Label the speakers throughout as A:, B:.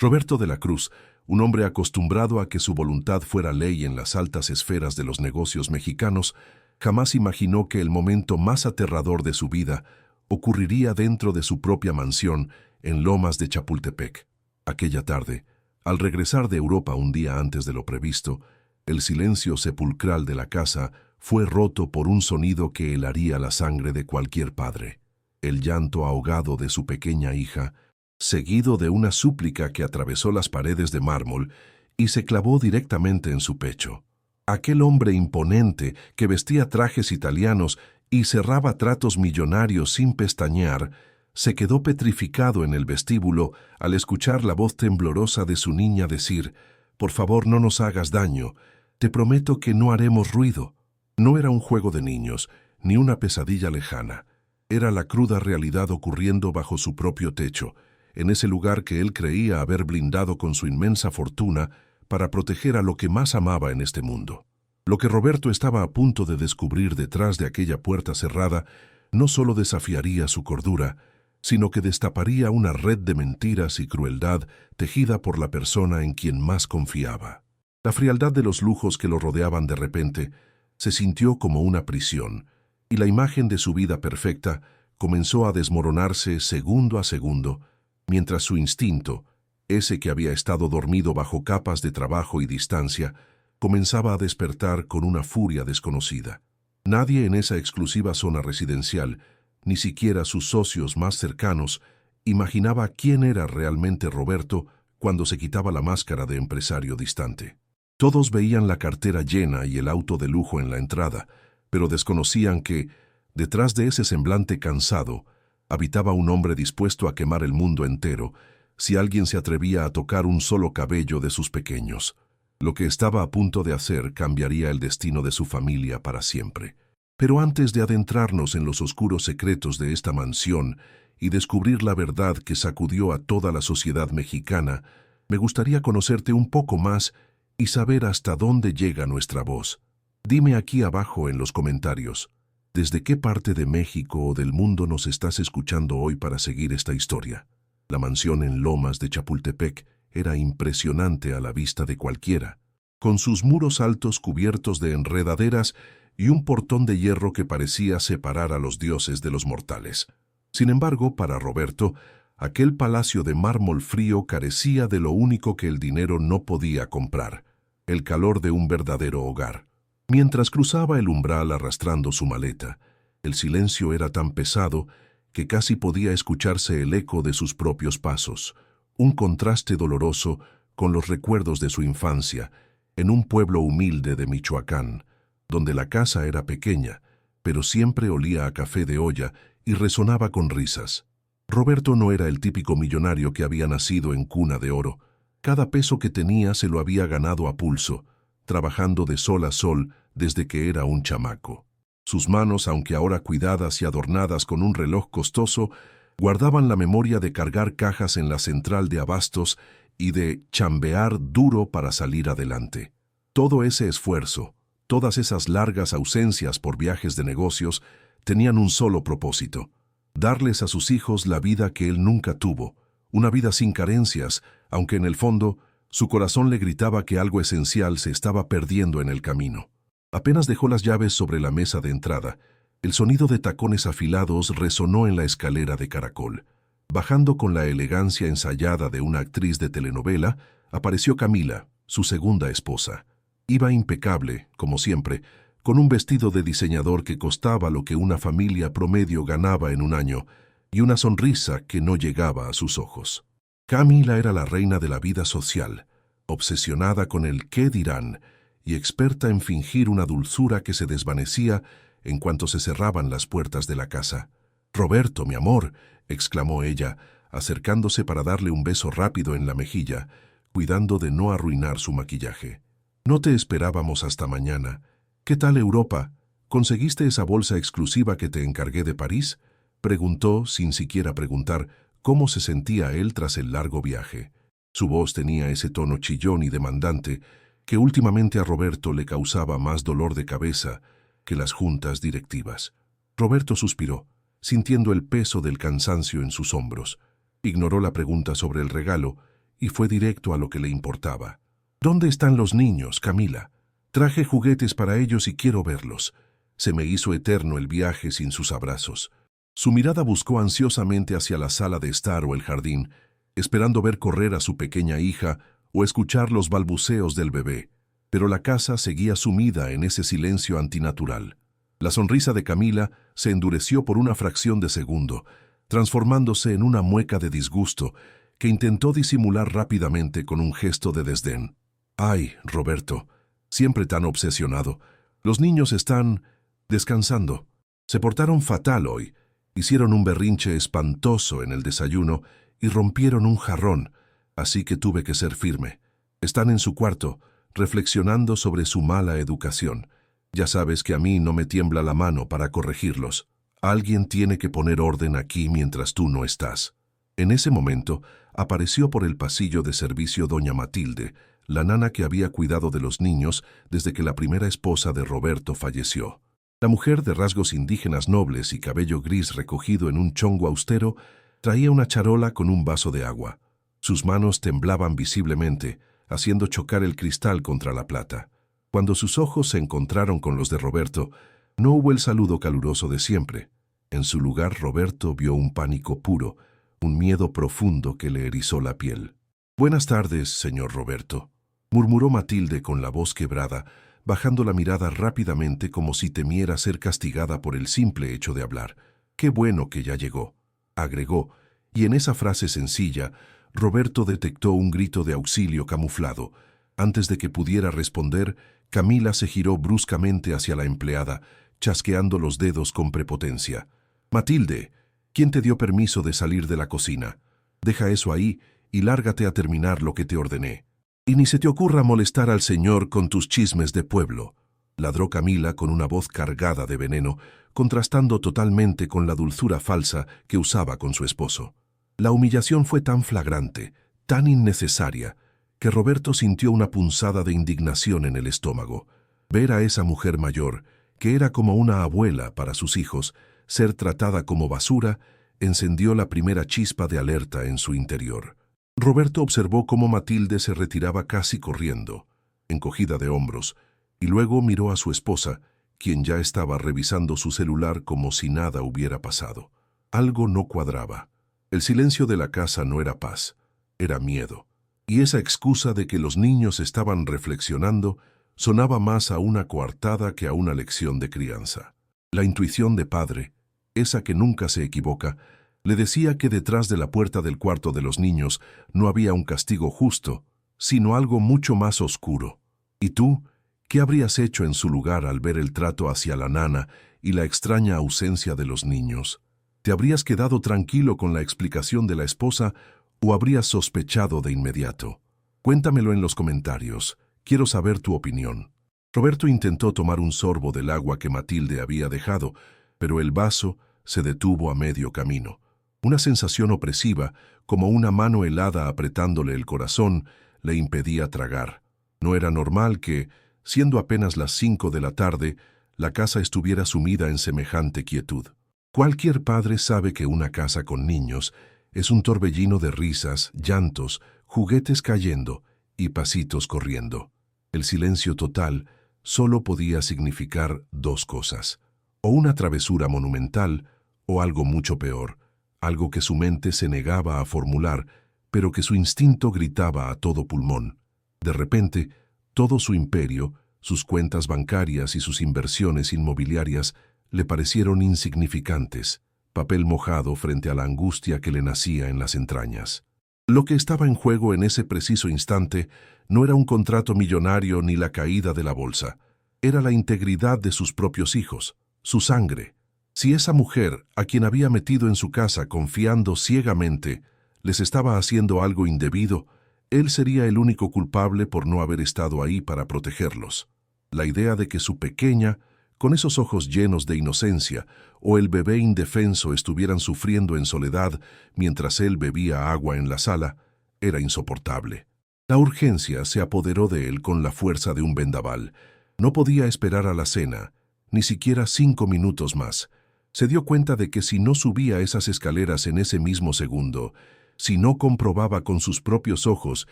A: Roberto de la Cruz, un hombre acostumbrado a que su voluntad fuera ley en las altas esferas de los negocios mexicanos, jamás imaginó que el momento más aterrador de su vida ocurriría dentro de su propia mansión en Lomas de Chapultepec. Aquella tarde, al regresar de Europa un día antes de lo previsto, el silencio sepulcral de la casa fue roto por un sonido que helaría la sangre de cualquier padre: el llanto ahogado de su pequeña hija, seguido de una súplica que atravesó las paredes de mármol y se clavó directamente en su pecho. Aquel hombre imponente que vestía trajes italianos y cerraba tratos millonarios sin pestañear, se quedó petrificado en el vestíbulo al escuchar la voz temblorosa de su niña decir: «Por favor, no nos hagas daño, te prometo que no haremos ruido». No era un juego de niños, ni una pesadilla lejana. Era la cruda realidad ocurriendo bajo su propio techo, en ese lugar que él creía haber blindado con su inmensa fortuna para proteger a lo que más amaba en este mundo. Lo que Roberto estaba a punto de descubrir detrás de aquella puerta cerrada no solo desafiaría su cordura, sino que destaparía una red de mentiras y crueldad tejida por la persona en quien más confiaba. La frialdad de los lujos que lo rodeaban de repente se sintió como una prisión, y la imagen de su vida perfecta comenzó a desmoronarse segundo a segundo, mientras su instinto, ese que había estado dormido bajo capas de trabajo y distancia, comenzaba a despertar con una furia desconocida. Nadie en esa exclusiva zona residencial, ni siquiera sus socios más cercanos, imaginaba quién era realmente Roberto cuando se quitaba la máscara de empresario distante. Todos veían la cartera llena y el auto de lujo en la entrada, pero desconocían que, detrás de ese semblante cansado, habitaba un hombre dispuesto a quemar el mundo entero si alguien se atrevía a tocar un solo cabello de sus pequeños. Lo que estaba a punto de hacer cambiaría el destino de su familia para siempre. Pero antes de adentrarnos en los oscuros secretos de esta mansión y descubrir la verdad que sacudió a toda la sociedad mexicana, me gustaría conocerte un poco más y saber hasta dónde llega nuestra voz. Dime aquí abajo en los comentarios, ¿desde qué parte de México o del mundo nos estás escuchando hoy para seguir esta historia? La mansión en Lomas de Chapultepec era impresionante a la vista de cualquiera, con sus muros altos cubiertos de enredaderas y un portón de hierro que parecía separar a los dioses de los mortales. Sin embargo, para Roberto, aquel palacio de mármol frío carecía de lo único que el dinero no podía comprar: el calor de un verdadero hogar. Mientras cruzaba el umbral arrastrando su maleta, el silencio era tan pesado que casi podía escucharse el eco de sus propios pasos, un contraste doloroso con los recuerdos de su infancia, en un pueblo humilde de Michoacán, donde la casa era pequeña, pero siempre olía a café de olla y resonaba con risas. Roberto no era el típico millonario que había nacido en cuna de oro. Cada peso que tenía se lo había ganado a pulso, trabajando de sol a sol desde que era un chamaco. Sus manos, aunque ahora cuidadas y adornadas con un reloj costoso, guardaban la memoria de cargar cajas en la central de abastos y de chambear duro para salir adelante. Todo ese esfuerzo, todas esas largas ausencias por viajes de negocios, tenían un solo propósito: darles a sus hijos la vida que él nunca tuvo, una vida sin carencias, aunque en el fondo su corazón le gritaba que algo esencial se estaba perdiendo en el camino. Apenas dejó las llaves sobre la mesa de entrada, el sonido de tacones afilados resonó en la escalera de caracol. Bajando con la elegancia ensayada de una actriz de telenovela, apareció Camila, su segunda esposa. Iba impecable, como siempre, con un vestido de diseñador que costaba lo que una familia promedio ganaba en un año, y una sonrisa que no llegaba a sus ojos. Camila era la reina de la vida social, obsesionada con el qué dirán y experta en fingir una dulzura que se desvanecía en cuanto se cerraban las puertas de la casa. «Roberto, mi amor», exclamó ella, acercándose para darle un beso rápido en la mejilla, cuidando de no arruinar su maquillaje. «No te esperábamos hasta mañana. ¿Qué tal Europa? ¿Conseguiste esa bolsa exclusiva que te encargué de París?», preguntó, sin siquiera preguntar cómo se sentía él tras el largo viaje. Su voz tenía ese tono chillón y demandante que últimamente a Roberto le causaba más dolor de cabeza que las juntas directivas. Roberto suspiró, sintiendo el peso del cansancio en sus hombros. Ignoró la pregunta sobre el regalo y fue directo a lo que le importaba. «¿Dónde están los niños, Camila? Traje juguetes para ellos y quiero verlos». Se me hizo eterno el viaje sin sus abrazos. Su mirada buscó ansiosamente hacia la sala de estar o el jardín, esperando ver correr a su pequeña hija o escuchar los balbuceos del bebé. Pero la casa seguía sumida en ese silencio antinatural. La sonrisa de Camila se endureció por una fracción de segundo, transformándose en una mueca de disgusto que intentó disimular rápidamente con un gesto de desdén. «Ay, Roberto, siempre tan obsesionado. Los niños están descansando. Se portaron fatal hoy. Hicieron un berrinche espantoso en el desayuno y rompieron un jarrón, así que tuve que ser firme. Están en su cuarto, reflexionando sobre su mala educación. Ya sabes que a mí no me tiembla la mano para corregirlos. Alguien tiene que poner orden aquí mientras tú no estás». En ese momento, apareció por el pasillo de servicio doña Matilde, la nana que había cuidado de los niños desde que la primera esposa de Roberto falleció. La mujer, de rasgos indígenas nobles y cabello gris recogido en un chongo austero, traía una charola con un vaso de agua. Sus manos temblaban visiblemente, haciendo chocar el cristal contra la plata. Cuando sus ojos se encontraron con los de Roberto, no hubo el saludo caluroso de siempre. En su lugar, Roberto vio un pánico puro, un miedo profundo que le erizó la piel. «Buenas tardes, señor Roberto», murmuró Matilde con la voz quebrada, bajando la mirada rápidamente como si temiera ser castigada por el simple hecho de hablar. «Qué bueno que ya llegó», agregó, y en esa frase sencilla, Roberto detectó un grito de auxilio camuflado. Antes de que pudiera responder, Camila se giró bruscamente hacia la empleada, chasqueando los dedos con prepotencia. «Matilde, ¿quién te dio permiso de salir de la cocina? Deja eso ahí y lárgate a terminar lo que te ordené. Y ni se te ocurra molestar al señor con tus chismes de pueblo», ladró Camila con una voz cargada de veneno, contrastando totalmente con la dulzura falsa que usaba con su esposo. La humillación fue tan flagrante, tan innecesaria, que Roberto sintió una punzada de indignación en el estómago. Ver a esa mujer mayor, que era como una abuela para sus hijos, ser tratada como basura, encendió la primera chispa de alerta en su interior. Roberto observó cómo Matilde se retiraba casi corriendo, encogida de hombros, y luego miró a su esposa, quien ya estaba revisando su celular como si nada hubiera pasado. Algo no cuadraba. El silencio de la casa no era paz, era miedo. Y esa excusa de que los niños estaban reflexionando sonaba más a una coartada que a una lección de crianza. La intuición de padre, esa que nunca se equivoca, le decía que detrás de la puerta del cuarto de los niños no había un castigo justo, sino algo mucho más oscuro. ¿Y tú, qué habrías hecho en su lugar al ver el trato hacia la nana y la extraña ausencia de los niños? ¿Te habrías quedado tranquilo con la explicación de la esposa o habrías sospechado de inmediato? Cuéntamelo en los comentarios. Quiero saber tu opinión. Roberto intentó tomar un sorbo del agua que Matilde había dejado, pero el vaso se detuvo a medio camino. Una sensación opresiva, como una mano helada apretándole el corazón, le impedía tragar. No era normal que, siendo apenas las 5 de la tarde, la casa estuviera sumida en semejante quietud. Cualquier padre sabe que una casa con niños es un torbellino de risas, llantos, juguetes cayendo y pasitos corriendo. El silencio total solo podía significar dos cosas: o una travesura monumental, o algo mucho peor, algo que su mente se negaba a formular, pero que su instinto gritaba a todo pulmón. De repente, todo su imperio, sus cuentas bancarias y sus inversiones inmobiliarias le parecieron insignificantes, papel mojado frente a la angustia que le nacía en las entrañas. Lo que estaba en juego en ese preciso instante no era un contrato millonario ni la caída de la bolsa, era la integridad de sus propios hijos, su sangre. Si esa mujer, a quien había metido en su casa confiando ciegamente, les estaba haciendo algo indebido, él sería el único culpable por no haber estado ahí para protegerlos. La idea de que su pequeña, con esos ojos llenos de inocencia, o el bebé indefenso estuvieran sufriendo en soledad mientras él bebía agua en la sala, era insoportable. La urgencia se apoderó de él con la fuerza de un vendaval. No podía esperar a la cena, ni siquiera 5 minutos más. Se dio cuenta de que si no subía esas escaleras en ese mismo segundo, Si no comprobaba con sus propios ojos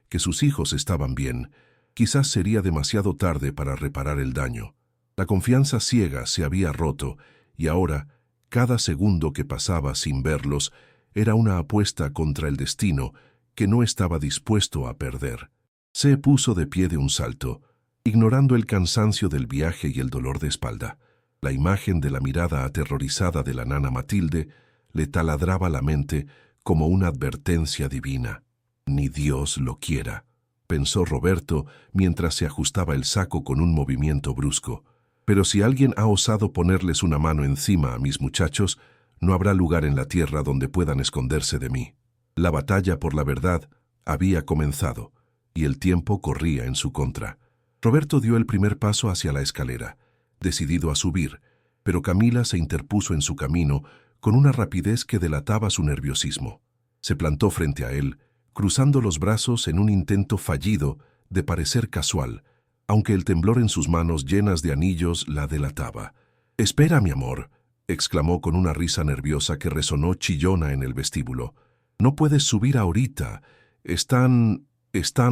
A: que sus hijos estaban bien, quizás sería demasiado tarde para reparar el daño. La confianza ciega se había roto y ahora, cada segundo que pasaba sin verlos era una apuesta contra el destino que no estaba dispuesto a perder. Se puso de pie de un salto, ignorando el cansancio del viaje y el dolor de espalda. La imagen de la mirada aterrorizada de la nana Matilde le taladraba la mente como una advertencia divina. Ni Dios lo quiera, pensó Roberto mientras se ajustaba el saco con un movimiento brusco. Pero si alguien ha osado ponerles una mano encima a mis muchachos, no habrá lugar en la tierra donde puedan esconderse de mí. La batalla por la verdad había comenzado, y el tiempo corría en su contra. Roberto dio el primer paso hacia la escalera, decidido a subir, pero Camila se interpuso en su camino con una rapidez que delataba su nerviosismo. Se plantó frente a él, cruzando los brazos en un intento fallido de parecer casual, aunque el temblor en sus manos llenas de anillos la delataba. «Espera, mi amor», exclamó con una risa nerviosa que resonó chillona en el vestíbulo. «No puedes subir ahorita. Están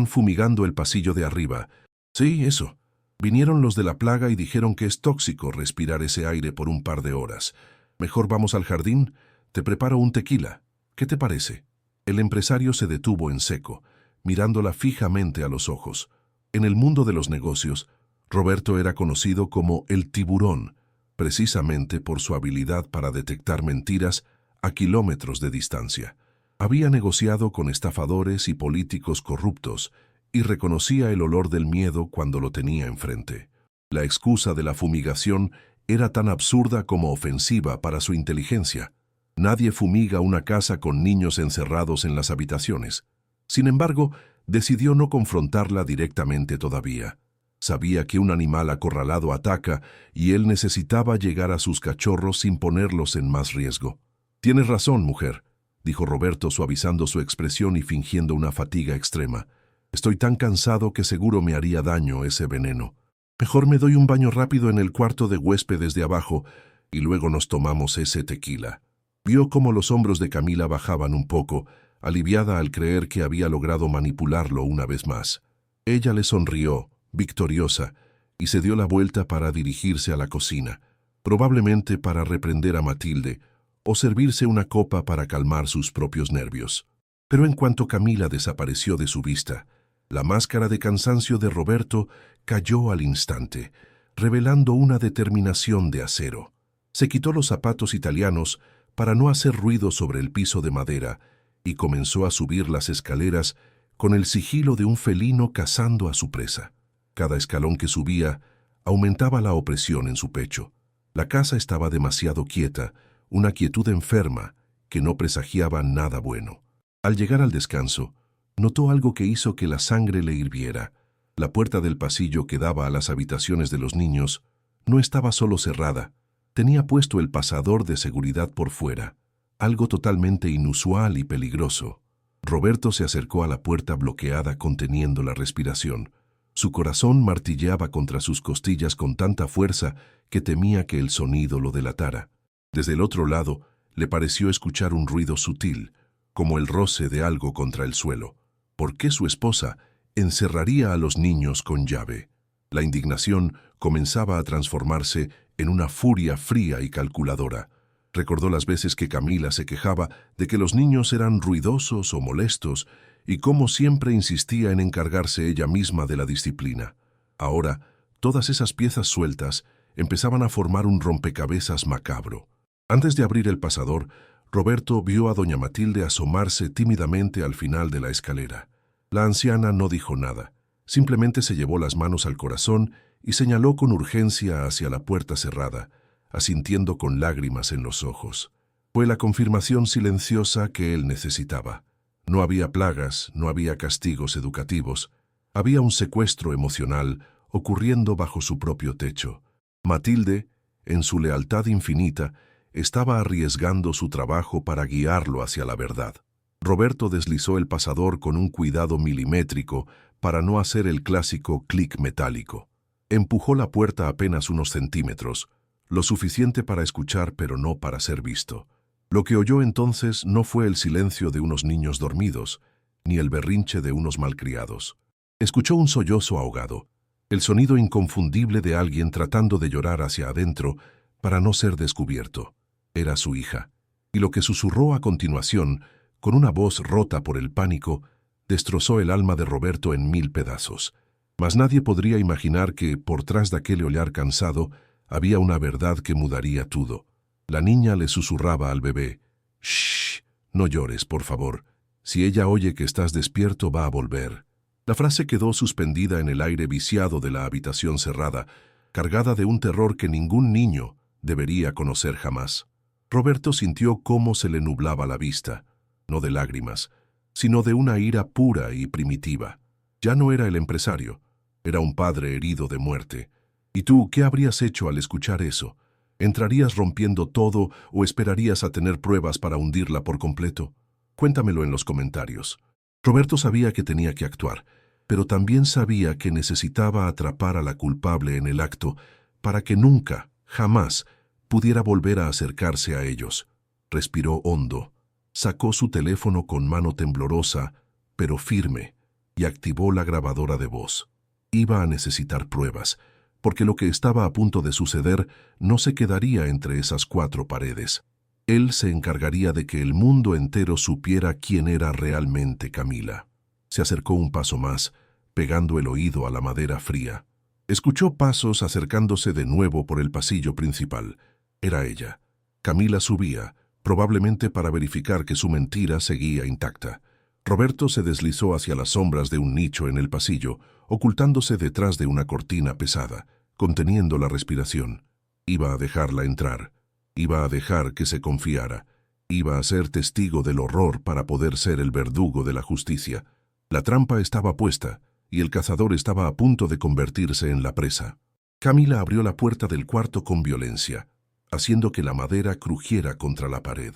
A: fumigando el pasillo de arriba». «Sí, eso. Vinieron los de la plaga y dijeron que es tóxico respirar ese aire por un par de horas. Mejor vamos al jardín. Te preparo un tequila. ¿Qué te parece?» El empresario se detuvo en seco, mirándola fijamente a los ojos. En el mundo de los negocios, Roberto era conocido como el tiburón, precisamente por su habilidad para detectar mentiras a kilómetros de distancia. Había negociado con estafadores y políticos corruptos y reconocía el olor del miedo cuando lo tenía enfrente. La excusa de la fumigación era tan absurda como ofensiva para su inteligencia. Nadie fumiga una casa con niños encerrados en las habitaciones. Sin embargo, decidió no confrontarla directamente todavía. Sabía que un animal acorralado ataca y él necesitaba llegar a sus cachorros sin ponerlos en más riesgo. «Tienes razón, mujer», dijo Roberto suavizando su expresión y fingiendo una fatiga extrema. «Estoy tan cansado que seguro me haría daño ese veneno. Mejor me doy un baño rápido en el cuarto de huéspedes de abajo y luego nos tomamos ese tequila». Vio cómo los hombros de Camila bajaban un poco, aliviada al creer que había logrado manipularlo una vez más. Ella le sonrió, victoriosa, y se dio la vuelta para dirigirse a la cocina, probablemente para reprender a Matilde o servirse una copa para calmar sus propios nervios. Pero en cuanto Camila desapareció de su vista, la máscara de cansancio de Roberto cayó al instante, revelando una determinación de acero. Se quitó los zapatos italianos para no hacer ruido sobre el piso de madera y comenzó a subir las escaleras con el sigilo de un felino cazando a su presa. Cada escalón que subía aumentaba la opresión en su pecho. La casa estaba demasiado quieta, una quietud enferma que no presagiaba nada bueno. Al llegar al descanso, notó algo que hizo que la sangre le hirviera. La puerta del pasillo que daba a las habitaciones de los niños no estaba solo cerrada, tenía puesto el pasador de seguridad por fuera, algo totalmente inusual y peligroso. Roberto se acercó a la puerta bloqueada conteniendo la respiración. Su corazón martilleaba contra sus costillas con tanta fuerza que temía que el sonido lo delatara. Desde el otro lado, le pareció escuchar un ruido sutil, como el roce de algo contra el suelo. ¿Por qué su esposa encerraría a los niños con llave? La indignación comenzaba a transformarse en una furia fría y calculadora. Recordó las veces que Camila se quejaba de que los niños eran ruidosos o molestos y cómo siempre insistía en encargarse ella misma de la disciplina. Ahora, todas esas piezas sueltas empezaban a formar un rompecabezas macabro. Antes de abrir el pasador, Roberto vio a doña Matilde asomarse tímidamente al final de la escalera. La anciana no dijo nada, simplemente se llevó las manos al corazón y señaló con urgencia hacia la puerta cerrada, asintiendo con lágrimas en los ojos. Fue la confirmación silenciosa que él necesitaba. No había plagas, no había castigos educativos, había un secuestro emocional ocurriendo bajo su propio techo. Matilde, en su lealtad infinita, estaba arriesgando su trabajo para guiarlo hacia la verdad. Roberto deslizó el pasador con un cuidado milimétrico para no hacer el clásico clic metálico. Empujó la puerta apenas unos centímetros, lo suficiente para escuchar pero no para ser visto. Lo que oyó entonces no fue el silencio de unos niños dormidos, ni el berrinche de unos malcriados. Escuchó un sollozo ahogado, el sonido inconfundible de alguien tratando de llorar hacia adentro para no ser descubierto. Era su hija, y lo que susurró a continuación, con una voz rota por el pánico, destrozó el alma de Roberto en 1000 pedazos. Mas nadie podría imaginar que, por tras de aquel ollar cansado, había una verdad que mudaría todo. La niña le susurraba al bebé: «Shh, no llores, por favor. Si ella oye que estás despierto, va a volver». La frase quedó suspendida en el aire viciado de la habitación cerrada, cargada de un terror que ningún niño debería conocer jamás. Roberto sintió cómo se le nublaba la vista, no de lágrimas, sino de una ira pura y primitiva. Ya no era el empresario, era un padre herido de muerte. ¿Y tú qué habrías hecho al escuchar eso? ¿Entrarías rompiendo todo o esperarías a tener pruebas para hundirla por completo? Cuéntamelo en los comentarios. Roberto sabía que tenía que actuar, pero también sabía que necesitaba atrapar a la culpable en el acto para que nunca, jamás, pudiera volver a acercarse a ellos. Respiró hondo, sacó su teléfono con mano temblorosa, pero firme, y activó la grabadora de voz. Iba a necesitar pruebas, porque lo que estaba a punto de suceder no se quedaría entre esas 4 paredes. Él se encargaría de que el mundo entero supiera quién era realmente Camila. Se acercó un paso más, pegando el oído a la madera fría. Escuchó pasos acercándose de nuevo por el pasillo principal. Era ella. Camila subía, probablemente para verificar que su mentira seguía intacta. Roberto se deslizó hacia las sombras de un nicho en el pasillo, ocultándose detrás de una cortina pesada, conteniendo la respiración. Iba a dejarla entrar. Iba a dejar que se confiara. Iba a ser testigo del horror para poder ser el verdugo de la justicia. La trampa estaba puesta, y el cazador estaba a punto de convertirse en la presa. Camila abrió la puerta del cuarto con violencia, haciendo que la madera crujiera contra la pared.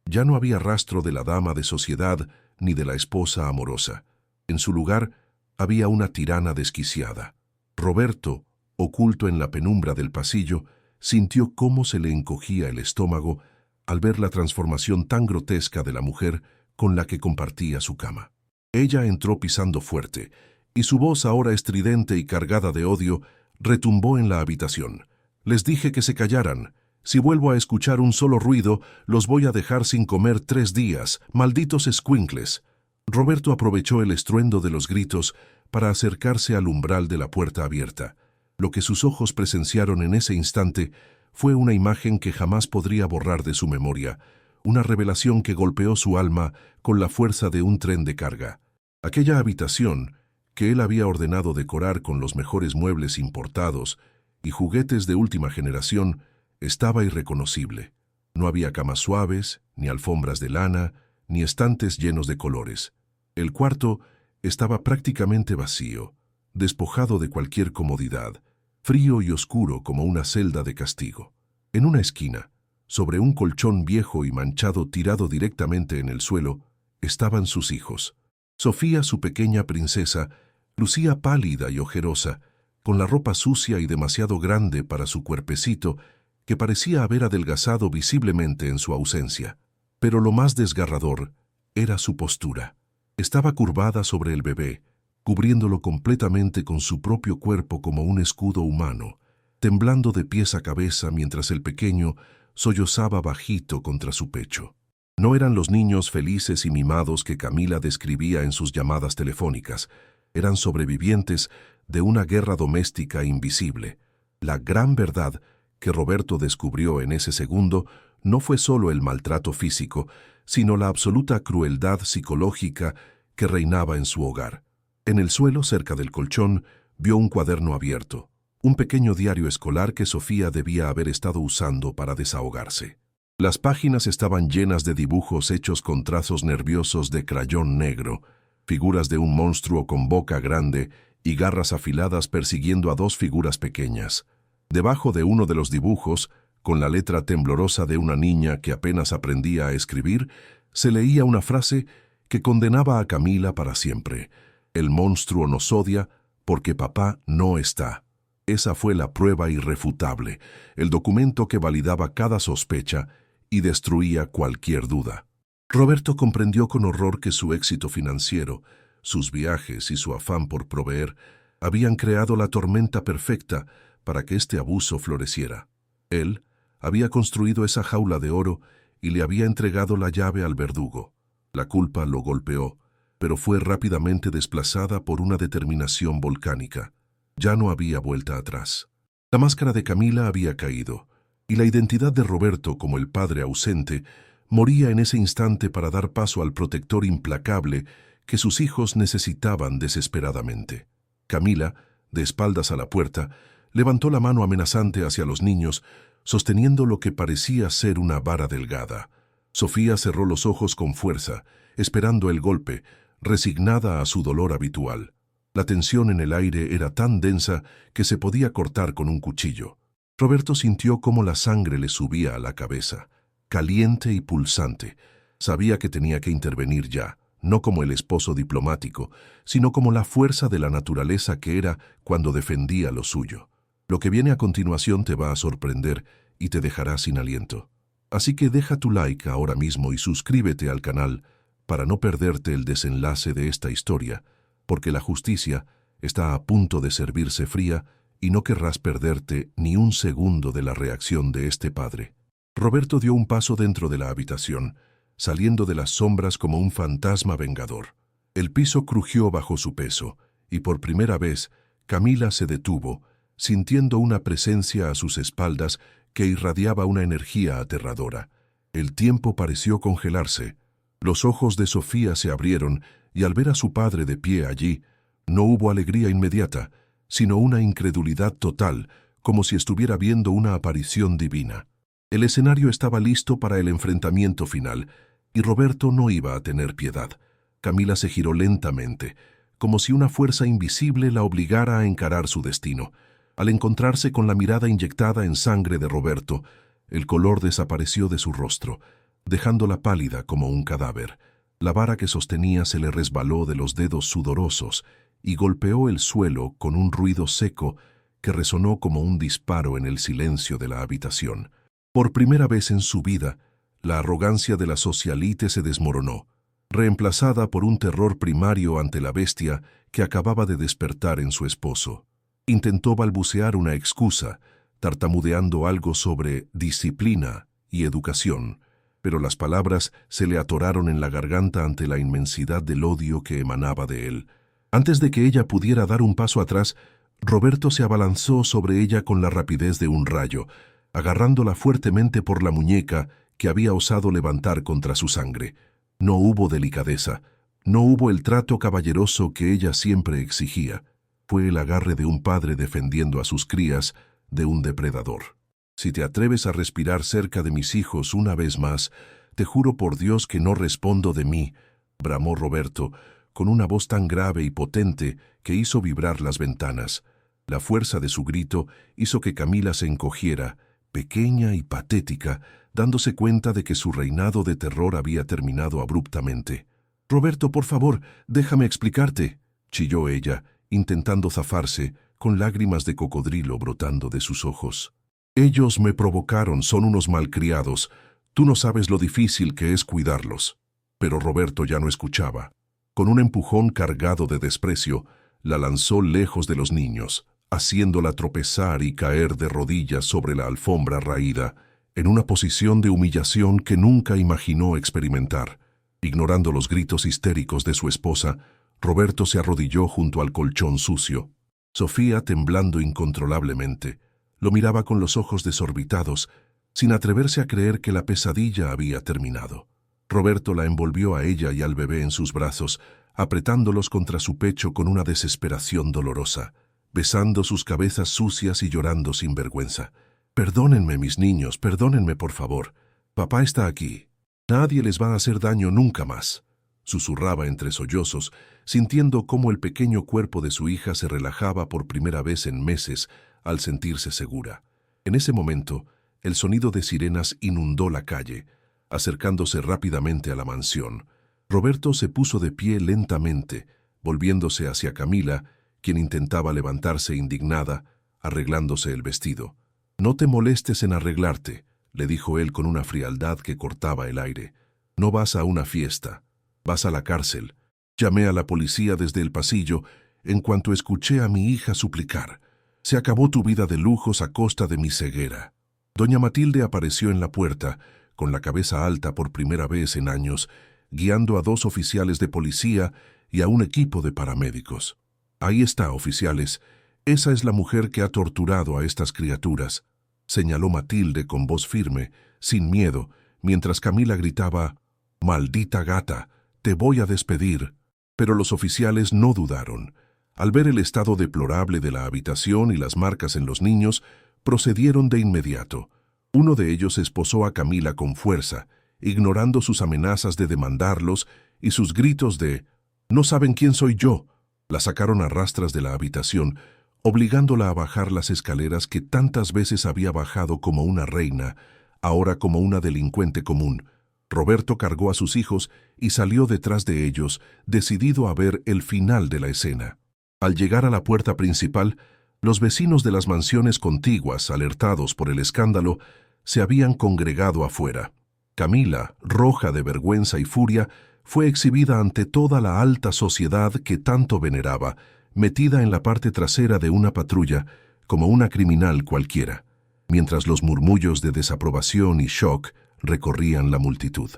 A: Ya no había rastro de la dama de sociedad ni de la esposa amorosa. En su lugar había una tirana desquiciada. Roberto, oculto en la penumbra del pasillo, sintió cómo se le encogía el estómago al ver la transformación tan grotesca de la mujer con la que compartía su cama. Ella entró pisando fuerte, y su voz, ahora estridente y cargada de odio, retumbó en la habitación. «Les dije que se callaran. Si vuelvo a escuchar un solo ruido, los voy a dejar sin comer 3 días, malditos escuincles». Roberto aprovechó el estruendo de los gritos para acercarse al umbral de la puerta abierta. Lo que sus ojos presenciaron en ese instante fue una imagen que jamás podría borrar de su memoria, una revelación que golpeó su alma con la fuerza de un tren de carga. Aquella habitación, que él había ordenado decorar con los mejores muebles importados y juguetes de última generación, estaba irreconocible. No había camas suaves, ni alfombras de lana, ni estantes llenos de colores. El cuarto estaba prácticamente vacío, despojado de cualquier comodidad, frío y oscuro como una celda de castigo. En una esquina, sobre un colchón viejo y manchado tirado directamente en el suelo, estaban sus hijos. Sofía, su pequeña princesa, lucía pálida y ojerosa, con la ropa sucia y demasiado grande para su cuerpecito, que parecía haber adelgazado visiblemente en su ausencia. Pero lo más desgarrador era su postura. Estaba curvada sobre el bebé, cubriéndolo completamente con su propio cuerpo como un escudo humano, temblando de pies a cabeza mientras el pequeño sollozaba bajito contra su pecho. No eran los niños felices y mimados que Camila describía en sus llamadas telefónicas. Eran sobrevivientes de una guerra doméstica invisible. La gran verdad que Roberto descubrió en ese segundo no fue solo el maltrato físico, sino la absoluta crueldad psicológica que reinaba en su hogar. En el suelo, cerca del colchón, vio un cuaderno abierto, un pequeño diario escolar que Sofía debía haber estado usando para desahogarse. Las páginas estaban llenas de dibujos hechos con trazos nerviosos de crayón negro, figuras de un monstruo con boca grande y garras afiladas persiguiendo a 2 figuras pequeñas. Debajo de uno de los dibujos, con la letra temblorosa de una niña que apenas aprendía a escribir, se leía una frase que condenaba a Camila para siempre. «El monstruo nos odia porque papá no está». Esa fue la prueba irrefutable, el documento que validaba cada sospecha y destruía cualquier duda. Roberto comprendió con horror que su éxito financiero, sus viajes y su afán por proveer habían creado la tormenta perfecta para que este abuso floreciera. Él había construido esa jaula de oro y le había entregado la llave al verdugo. La culpa lo golpeó, pero fue rápidamente desplazada por una determinación volcánica. Ya no había vuelta atrás. La máscara de Camila había caído, y la identidad de Roberto como el padre ausente moría en ese instante para dar paso al protector implacable que sus hijos necesitaban desesperadamente. Camila, de espaldas a la puerta, levantó la mano amenazante hacia los niños, sosteniendo lo que parecía ser una vara delgada. Sofía cerró los ojos con fuerza, esperando el golpe, resignada a su dolor habitual. La tensión en el aire era tan densa que se podía cortar con un cuchillo. Roberto sintió cómo la sangre le subía a la cabeza, caliente y pulsante. Sabía que tenía que intervenir ya, no como el esposo diplomático, sino como la fuerza de la naturaleza que era cuando defendía lo suyo. Lo que viene a continuación te va a sorprender y te dejará sin aliento. Así que deja tu like ahora mismo y suscríbete al canal para no perderte el desenlace de esta historia, porque la justicia está a punto de servirse fría y no querrás perderte ni un segundo de la reacción de este padre. Roberto dio un paso dentro de la habitación, saliendo de las sombras como un fantasma vengador. El piso crujió bajo su peso, y por primera vez Camila se detuvo, sintiendo una presencia a sus espaldas que irradiaba una energía aterradora. El tiempo pareció congelarse. Los ojos de Sofía se abrieron y al ver a su padre de pie allí, no hubo alegría inmediata, sino una incredulidad total, como si estuviera viendo una aparición divina. El escenario estaba listo para el enfrentamiento final, y Roberto no iba a tener piedad. Camila se giró lentamente, como si una fuerza invisible la obligara a encarar su destino. Al encontrarse con la mirada inyectada en sangre de Roberto, el color desapareció de su rostro, dejándola pálida como un cadáver. La vara que sostenía se le resbaló de los dedos sudorosos y golpeó el suelo con un ruido seco que resonó como un disparo en el silencio de la habitación. Por primera vez en su vida, la arrogancia de la socialite se desmoronó, reemplazada por un terror primario ante la bestia que acababa de despertar en su esposo. Intentó balbucear una excusa, tartamudeando algo sobre disciplina y educación, pero las palabras se le atoraron en la garganta ante la inmensidad del odio que emanaba de él. Antes de que ella pudiera dar un paso atrás, Roberto se abalanzó sobre ella con la rapidez de un rayo, agarrándola fuertemente por la muñeca que había osado levantar contra su sangre. No hubo delicadeza, no hubo el trato caballeroso que ella siempre exigía. Fue el agarre de un padre defendiendo a sus crías de un depredador. Si te atreves a respirar cerca de mis hijos una vez más, te juro por Dios que no respondo de mí, bramó Roberto, con una voz tan grave y potente que hizo vibrar las ventanas. La fuerza de su grito hizo que Camila se encogiera, pequeña y patética, dándose cuenta de que su reinado de terror había terminado abruptamente. «Roberto, por favor, déjame explicarte», chilló ella, intentando zafarse, con lágrimas de cocodrilo brotando de sus ojos. «Ellos me provocaron, son unos malcriados. Tú no sabes lo difícil que es cuidarlos». Pero Roberto ya no escuchaba. Con un empujón cargado de desprecio, la lanzó lejos de los niños, haciéndola tropezar y caer de rodillas sobre la alfombra raída, en una posición de humillación que nunca imaginó experimentar. Ignorando los gritos histéricos de su esposa, Roberto se arrodilló junto al colchón sucio. Sofía, temblando incontrolablemente, lo miraba con los ojos desorbitados, sin atreverse a creer que la pesadilla había terminado. Roberto la envolvió a ella y al bebé en sus brazos, apretándolos contra su pecho con una desesperación dolorosa, besando sus cabezas sucias y llorando sin vergüenza. «Perdónenme, mis niños, perdónenme, por favor. Papá está aquí. Nadie les va a hacer daño nunca más», susurraba entre sollozos, sintiendo cómo el pequeño cuerpo de su hija se relajaba por primera vez en meses al sentirse segura. En ese momento, el sonido de sirenas inundó la calle, acercándose rápidamente a la mansión. Roberto se puso de pie lentamente, volviéndose hacia Camila, quien intentaba levantarse indignada, arreglándose el vestido. «No te molestes en arreglarte», le dijo él con una frialdad que cortaba el aire. No vas a una fiesta, vas a la cárcel. Llamé a la policía desde el pasillo en cuanto escuché a mi hija suplicar. Se acabó tu vida de lujos a costa de mi ceguera. Doña Matilde apareció en la puerta, con la cabeza alta por primera vez en años, guiando a 2 oficiales de policía y a un equipo de paramédicos. Ahí está, oficiales. Esa es la mujer que ha torturado a estas criaturas, señaló Matilde con voz firme, sin miedo, mientras Camila gritaba, «Maldita gata, te voy a despedir». Pero los oficiales no dudaron. Al ver el estado deplorable de la habitación y las marcas en los niños, procedieron de inmediato. Uno de ellos esposó a Camila con fuerza, ignorando sus amenazas de demandarlos y sus gritos de «No saben quién soy yo». La sacaron a rastras de la habitación, obligándola a bajar las escaleras que tantas veces había bajado como una reina, ahora como una delincuente común. Roberto cargó a sus hijos y salió detrás de ellos, decidido a ver el final de la escena. Al llegar a la puerta principal, los vecinos de las mansiones contiguas, alertados por el escándalo, se habían congregado afuera. Camila, roja de vergüenza y furia, fue exhibida ante toda la alta sociedad que tanto veneraba, metida en la parte trasera de una patrulla, como una criminal cualquiera, mientras los murmullos de desaprobación y shock recorrían la multitud.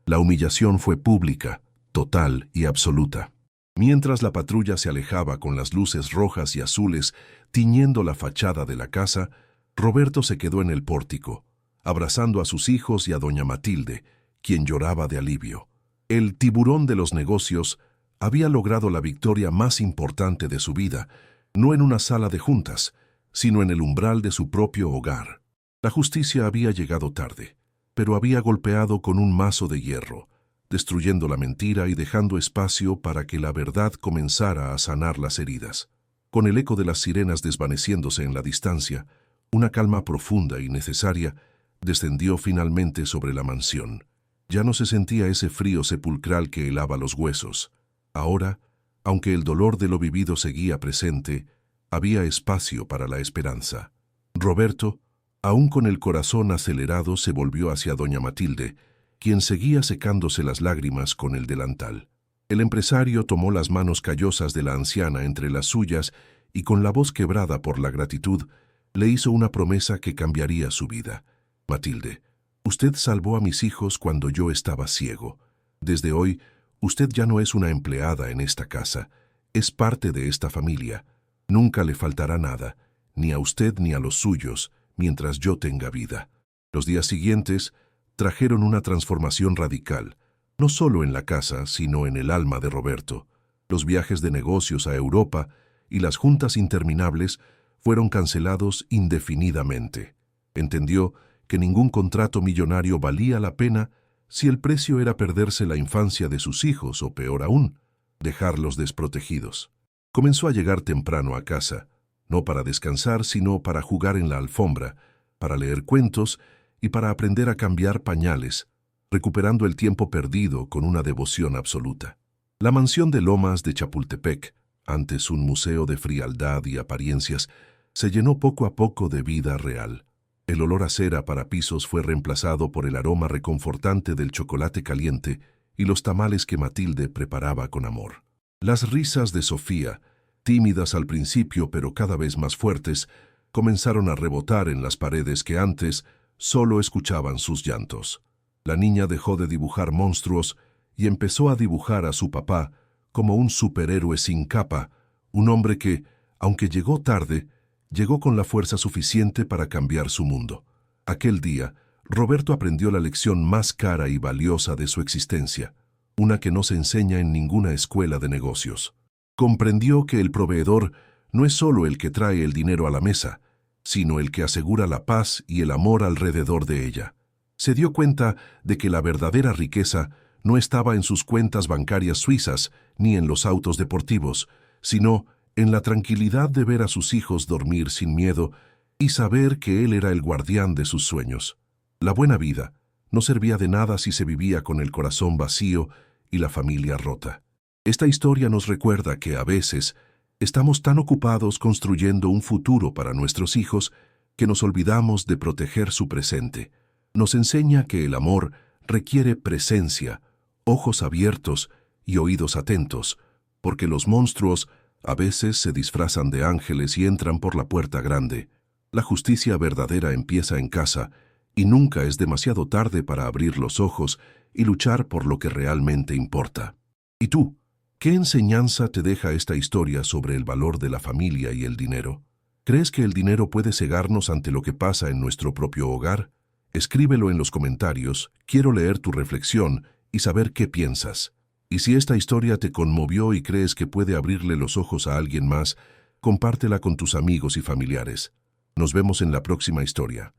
A: La humillación fue pública, total y absoluta. Mientras la patrulla se alejaba con las luces rojas y azules tiñendo la fachada de la casa, Roberto se quedó en el pórtico, abrazando a sus hijos y a doña Matilde, quien lloraba de alivio. El tiburón de los negocios había logrado la victoria más importante de su vida, no en una sala de juntas, sino en el umbral de su propio hogar. La justicia había llegado tarde, pero había golpeado con un mazo de hierro, destruyendo la mentira y dejando espacio para que la verdad comenzara a sanar las heridas. Con el eco de las sirenas desvaneciéndose en la distancia, una calma profunda y necesaria descendió finalmente sobre la mansión. Ya no se sentía ese frío sepulcral que helaba los huesos. Ahora, aunque el dolor de lo vivido seguía presente, había espacio para la esperanza. Roberto, aún con el corazón acelerado, se volvió hacia doña Matilde, quien seguía secándose las lágrimas con el delantal. El empresario tomó las manos callosas de la anciana entre las suyas y con la voz quebrada por la gratitud, le hizo una promesa que cambiaría su vida. «Matilde, usted salvó a mis hijos cuando yo estaba ciego. Desde hoy, usted ya no es una empleada en esta casa, es parte de esta familia. Nunca le faltará nada, ni a usted ni a los suyos, mientras yo tenga vida». Los días siguientes trajeron una transformación radical, no solo en la casa, sino en el alma de Roberto. Los viajes de negocios a Europa y las juntas interminables fueron cancelados indefinidamente. Entendió que ningún contrato millonario valía la pena si el precio era perderse la infancia de sus hijos o, peor aún, dejarlos desprotegidos. Comenzó a llegar temprano a casa, no para descansar, sino para jugar en la alfombra, para leer cuentos y para aprender a cambiar pañales, recuperando el tiempo perdido con una devoción absoluta. La mansión de Lomas de Chapultepec, antes un museo de frialdad y apariencias, se llenó poco a poco de vida real. El olor a cera para pisos fue reemplazado por el aroma reconfortante del chocolate caliente y los tamales que Matilde preparaba con amor. Las risas de Sofía, tímidas al principio pero cada vez más fuertes, comenzaron a rebotar en las paredes que antes solo escuchaban sus llantos. La niña dejó de dibujar monstruos y empezó a dibujar a su papá como un superhéroe sin capa, un hombre que, aunque llegó tarde, llegó con la fuerza suficiente para cambiar su mundo. Aquel día, Roberto aprendió la lección más cara y valiosa de su existencia, una que no se enseña en ninguna escuela de negocios. Comprendió que el proveedor no es solo el que trae el dinero a la mesa, sino el que asegura la paz y el amor alrededor de ella. Se dio cuenta de que la verdadera riqueza no estaba en sus cuentas bancarias suizas ni en los autos deportivos, sino en la tranquilidad de ver a sus hijos dormir sin miedo y saber que él era el guardián de sus sueños. La buena vida no servía de nada si se vivía con el corazón vacío y la familia rota. Esta historia nos recuerda que a veces estamos tan ocupados construyendo un futuro para nuestros hijos que nos olvidamos de proteger su presente. Nos enseña que el amor requiere presencia, ojos abiertos y oídos atentos, porque los monstruos a veces se disfrazan de ángeles y entran por la puerta grande. La justicia verdadera empieza en casa, y nunca es demasiado tarde para abrir los ojos y luchar por lo que realmente importa. ¿Y tú? ¿Qué enseñanza te deja esta historia sobre el valor de la familia y el dinero? ¿Crees que el dinero puede cegarnos ante lo que pasa en nuestro propio hogar? Escríbelo en los comentarios, quiero leer tu reflexión y saber qué piensas. Y si esta historia te conmovió y crees que puede abrirle los ojos a alguien más, compártela con tus amigos y familiares. Nos vemos en la próxima historia.